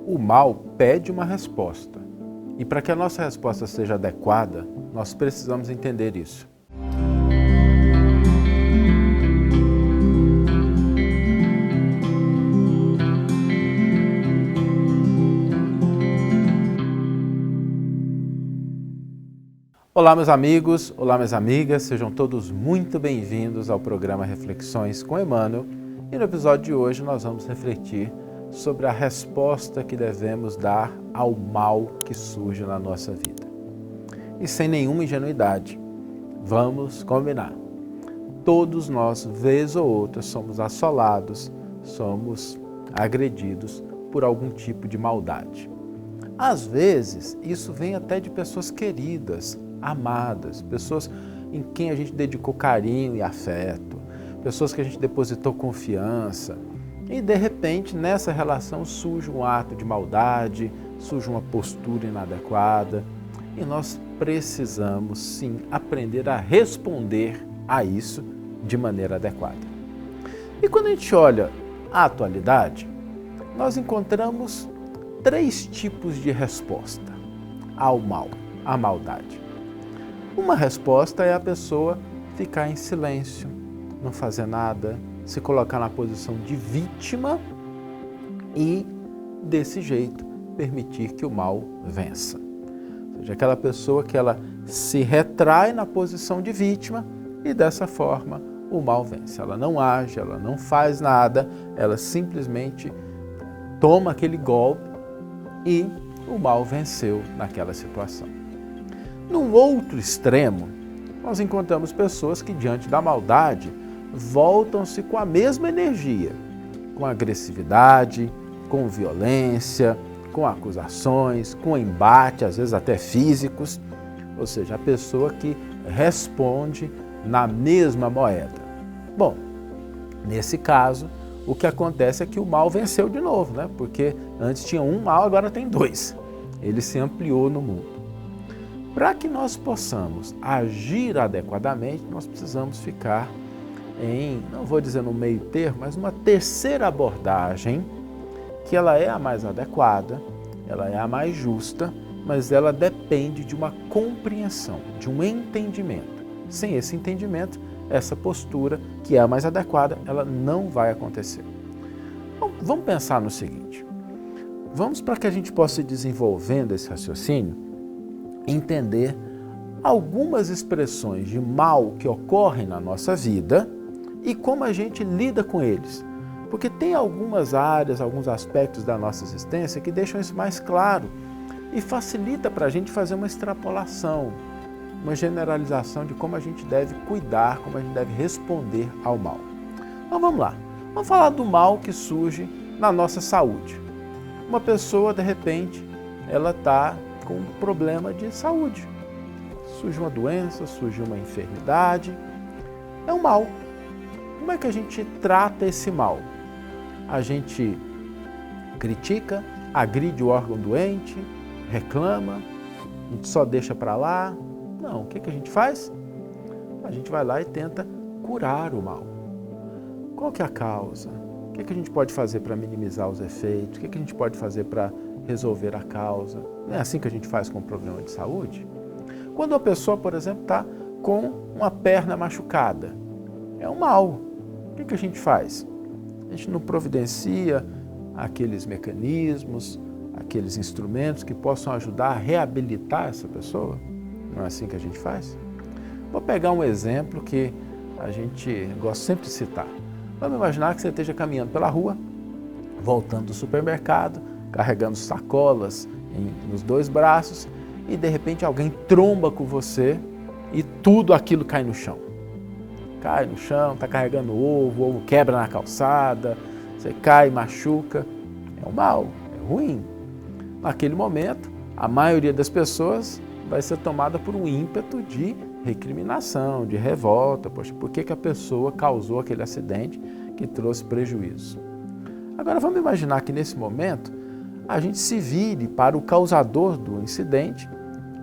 O mal pede uma resposta. E para que a nossa resposta seja adequada, nós precisamos entender isso. Olá, meus amigos, olá, minhas amigas, sejam todos muito bem-vindos ao programa Reflexões com Emmanuel. E no episódio de hoje nós vamos refletir sobre a resposta que devemos dar ao mal que surge na nossa vida. E sem nenhuma ingenuidade, vamos combinar. Todos nós, vez ou outra, somos assolados, somos agredidos por algum tipo de maldade. Às vezes, isso vem até de pessoas queridas, amadas, pessoas em quem a gente dedicou carinho e afeto, pessoas que a gente depositou confiança e de repente nessa relação surge um ato de maldade, surge uma postura inadequada e nós precisamos sim aprender a responder a isso de maneira adequada. E quando a gente olha a atualidade, nós encontramos 3 tipos de resposta ao mal, à maldade. Uma resposta é a pessoa ficar em silêncio, não fazer nada, se colocar na posição de vítima e, desse jeito, permitir que o mal vença. Ou seja, aquela pessoa que ela se retrai na posição de vítima e, dessa forma, o mal vence. Ela não age, ela não faz nada, ela simplesmente toma aquele golpe e o mal venceu naquela situação. Num outro extremo, nós encontramos pessoas que, diante da maldade, voltam-se com a mesma energia, com agressividade, com violência, com acusações, com embate, às vezes até físicos, ou seja, a pessoa que responde na mesma moeda. Bom, nesse caso, o que acontece é que o mal venceu de novo, né? Porque antes tinha um mal, agora tem 2. Ele se ampliou no mundo. Para que nós possamos agir adequadamente, nós precisamos ficar em, não vou dizer no meio termo, mas uma terceira abordagem, que ela é a mais adequada, ela é a mais justa, mas ela depende de uma compreensão, de um entendimento. Sem esse entendimento, essa postura, que é a mais adequada, ela não vai acontecer. Então, vamos pensar no seguinte, vamos para que a gente possa ir desenvolvendo esse raciocínio, entender algumas expressões de mal que ocorrem na nossa vida e como a gente lida com eles. Porque tem algumas áreas, alguns aspectos da nossa existência que deixam isso mais claro e facilita para a gente fazer uma extrapolação, uma generalização de como a gente deve cuidar, como a gente deve responder ao mal. Então vamos lá, vamos falar do mal que surge na nossa saúde. Uma pessoa, de repente, ela está com um problema de saúde. Surge uma doença, surge uma enfermidade. É um mal. Como é que a gente trata esse mal? A gente critica, agride o órgão doente, reclama, a gente só deixa para lá. Não, o que a gente faz? A gente vai lá e tenta curar o mal. Qual que é a causa? O que a gente pode fazer para minimizar os efeitos? O que a gente pode fazer para resolver a causa? Não é assim que a gente faz com o problema de saúde? Quando a pessoa, por exemplo, está com uma perna machucada, é um mal. O que a gente faz? A gente não providencia aqueles mecanismos, aqueles instrumentos que possam ajudar a reabilitar essa pessoa? Não é assim que a gente faz? Vou pegar um exemplo que a gente gosta sempre de citar. Vamos imaginar que você esteja caminhando pela rua, voltando do supermercado, carregando sacolas nos 2 braços e de repente alguém tromba com você e tudo aquilo cai no chão. Cai no chão, está carregando o ovo quebra na calçada, você cai, machuca. É um mal, é ruim. Naquele momento, a maioria das pessoas vai ser tomada por um ímpeto de recriminação, de revolta. Poxa, por que a pessoa causou aquele acidente que trouxe prejuízo? Agora vamos imaginar que nesse momento a gente se vire para o causador do incidente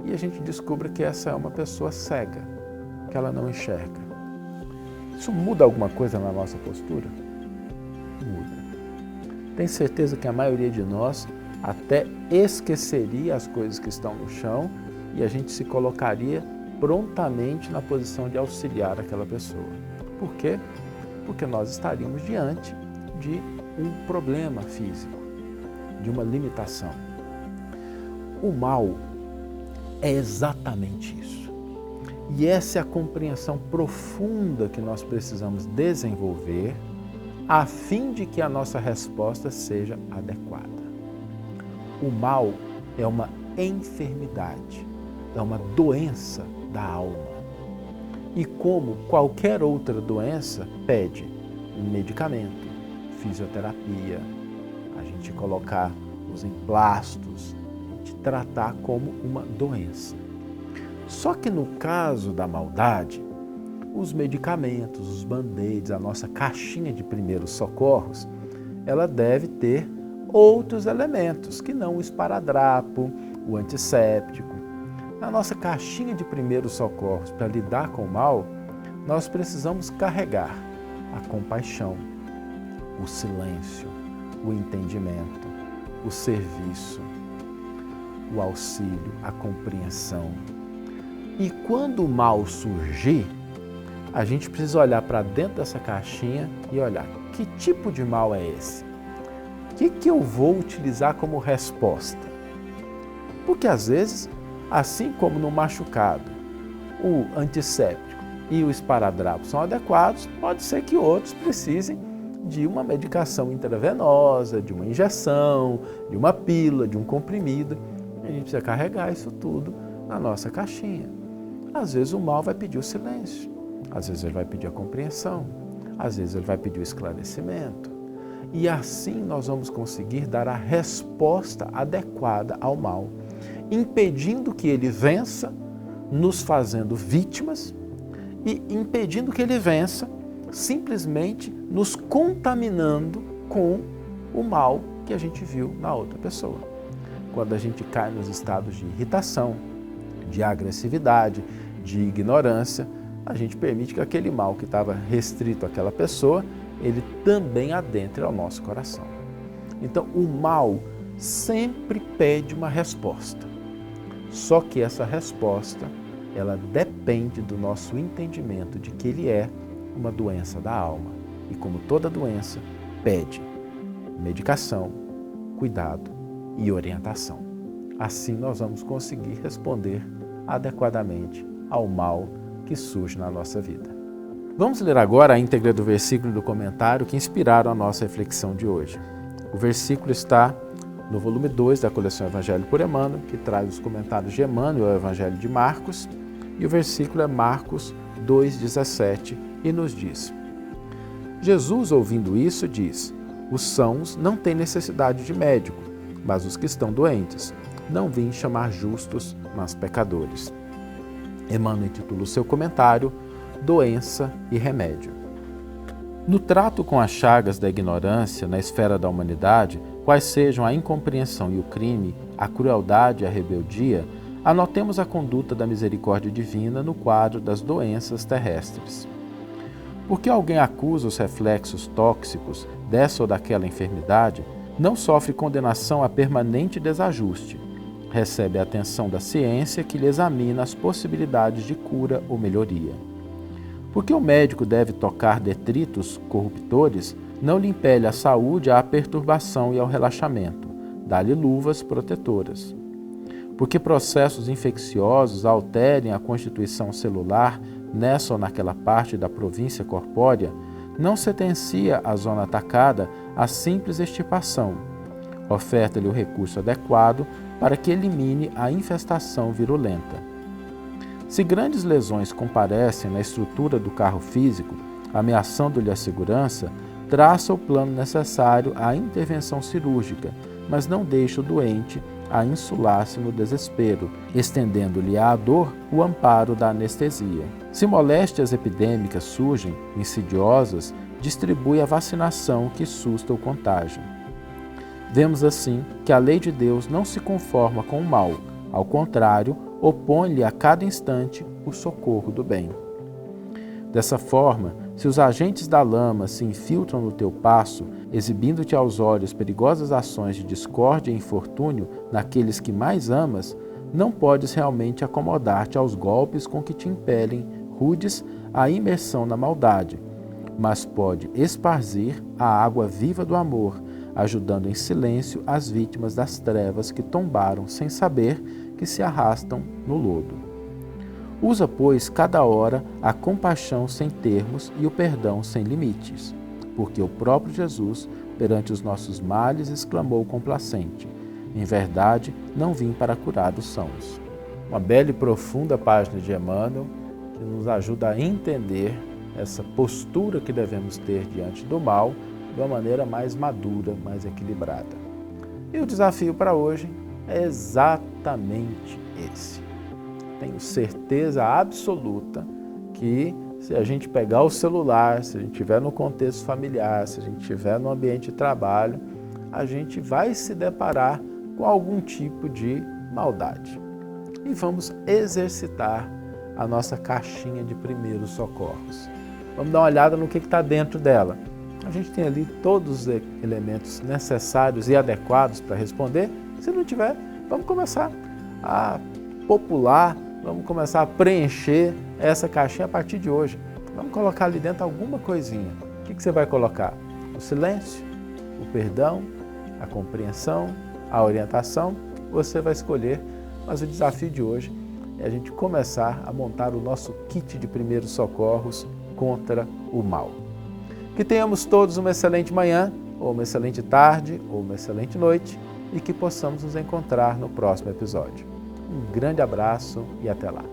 e a gente descubra que essa é uma pessoa cega, que ela não enxerga. Isso muda alguma coisa na nossa postura? Muda. Tenho certeza que a maioria de nós até esqueceria as coisas que estão no chão e a gente se colocaria prontamente na posição de auxiliar aquela pessoa. Por quê? Porque nós estaríamos diante de um problema físico, de uma limitação. O mal é exatamente isso. E essa é a compreensão profunda que nós precisamos desenvolver a fim de que a nossa resposta seja adequada. O mal é uma enfermidade, é uma doença da alma. E como qualquer outra doença, pede medicamento, fisioterapia, a gente colocar os emplastos, a gente tratar como uma doença. Só que no caso da maldade, os medicamentos, os band-aids, a nossa caixinha de primeiros socorros, ela deve ter outros elementos, que não o esparadrapo, o antisséptico. Na nossa caixinha de primeiros socorros, para lidar com o mal, nós precisamos carregar a compaixão, o silêncio, o entendimento, o serviço, o auxílio, a compreensão. E quando o mal surgir, a gente precisa olhar para dentro dessa caixinha e olhar que tipo de mal é esse? O que eu vou utilizar como resposta? Porque às vezes, assim como no machucado, o antisséptico e o esparadrapo são adequados, pode ser que outros precisem de uma medicação intravenosa, de uma injeção, de uma pílula, de um comprimido. A gente precisa carregar isso tudo na nossa caixinha. Às vezes o mal vai pedir o silêncio, às vezes ele vai pedir a compreensão, às vezes ele vai pedir o esclarecimento. E assim nós vamos conseguir dar a resposta adequada ao mal, impedindo que ele vença, nos fazendo vítimas, e impedindo que ele vença, simplesmente nos contaminando com o mal que a gente viu na outra pessoa. Quando a gente cai nos estados de irritação, de agressividade, de ignorância, a gente permite que aquele mal que estava restrito àquela pessoa, ele também adentre ao nosso coração. Então, o mal sempre pede uma resposta. Só que essa resposta, ela depende do nosso entendimento de que ele é uma doença da alma. E como toda doença, pede medicação, cuidado e orientação. Assim nós vamos conseguir responder adequadamente ao mal que surge na nossa vida. Vamos ler agora a íntegra do versículo e do comentário que inspiraram a nossa reflexão de hoje. O versículo está no volume 2 da coleção Evangelho por Emmanuel, que traz os comentários de Emmanuel ao Evangelho de Marcos, e o versículo é Marcos 2,17, e nos diz: Jesus, ouvindo isso, diz: os sãos não têm necessidade de médico, mas os que estão doentes. Não vim chamar justos, mas pecadores. Emmanuel intitula o seu comentário Doença e Remédio. No trato com as chagas da ignorância na esfera da humanidade, quais sejam a incompreensão e o crime, a crueldade e a rebeldia, anotemos a conduta da misericórdia divina no quadro das doenças terrestres. Porque alguém acusa os reflexos tóxicos dessa ou daquela enfermidade, não sofre condenação a permanente desajuste, recebe a atenção da ciência que lhe examina as possibilidades de cura ou melhoria. Porque o médico deve tocar detritos corruptores, não lhe impele a saúde à perturbação e ao relaxamento, dá-lhe luvas protetoras. Porque processos infecciosos alterem a constituição celular nessa ou naquela parte da província corpórea, não sentencia a zona atacada a simples extirpação, oferta-lhe o recurso adequado para que elimine a infestação virulenta. Se grandes lesões comparecem na estrutura do carro físico, ameaçando-lhe a segurança, traça o plano necessário à intervenção cirúrgica, mas não deixa o doente a insular-se no desespero, estendendo-lhe à dor o amparo da anestesia. Se moléstias epidêmicas surgem, insidiosas, distribui a vacinação que susta o contágio. Vemos assim que a lei de Deus não se conforma com o mal, ao contrário, opõe-lhe a cada instante o socorro do bem. Dessa forma, se os agentes da lama se infiltram no teu passo, exibindo-te aos olhos perigosas ações de discórdia e infortúnio naqueles que mais amas, não podes realmente acomodar-te aos golpes com que te impelem, rudes, à imersão na maldade, mas pode esparzir a água viva do amor, ajudando em silêncio as vítimas das trevas que tombaram sem saber que se arrastam no lodo. Usa, pois, cada hora a compaixão sem termos e o perdão sem limites, porque o próprio Jesus, perante os nossos males, exclamou complacente: em verdade, não vim para curar os sãos. Uma bela e profunda página de Emmanuel que nos ajuda a entender essa postura que devemos ter diante do mal de uma maneira mais madura, mais equilibrada. E o desafio para hoje é exatamente esse. Tenho certeza absoluta que se a gente pegar o celular, se a gente estiver no contexto familiar, se a gente estiver no ambiente de trabalho, a gente vai se deparar com algum tipo de maldade. E vamos exercitar a nossa caixinha de primeiros socorros. Vamos dar uma olhada no que está dentro dela. A gente tem ali todos os elementos necessários e adequados para responder. Se não tiver, vamos começar a popular, vamos começar a preencher essa caixinha a partir de hoje. Vamos colocar ali dentro alguma coisinha. O que você vai colocar? O silêncio, o perdão, a compreensão, a orientação. Você vai escolher, mas o desafio de hoje é a gente começar a montar o nosso kit de primeiros socorros contra o mal. Que tenhamos todos uma excelente manhã, ou uma excelente tarde, ou uma excelente noite, e que possamos nos encontrar no próximo episódio. Um grande abraço e até lá.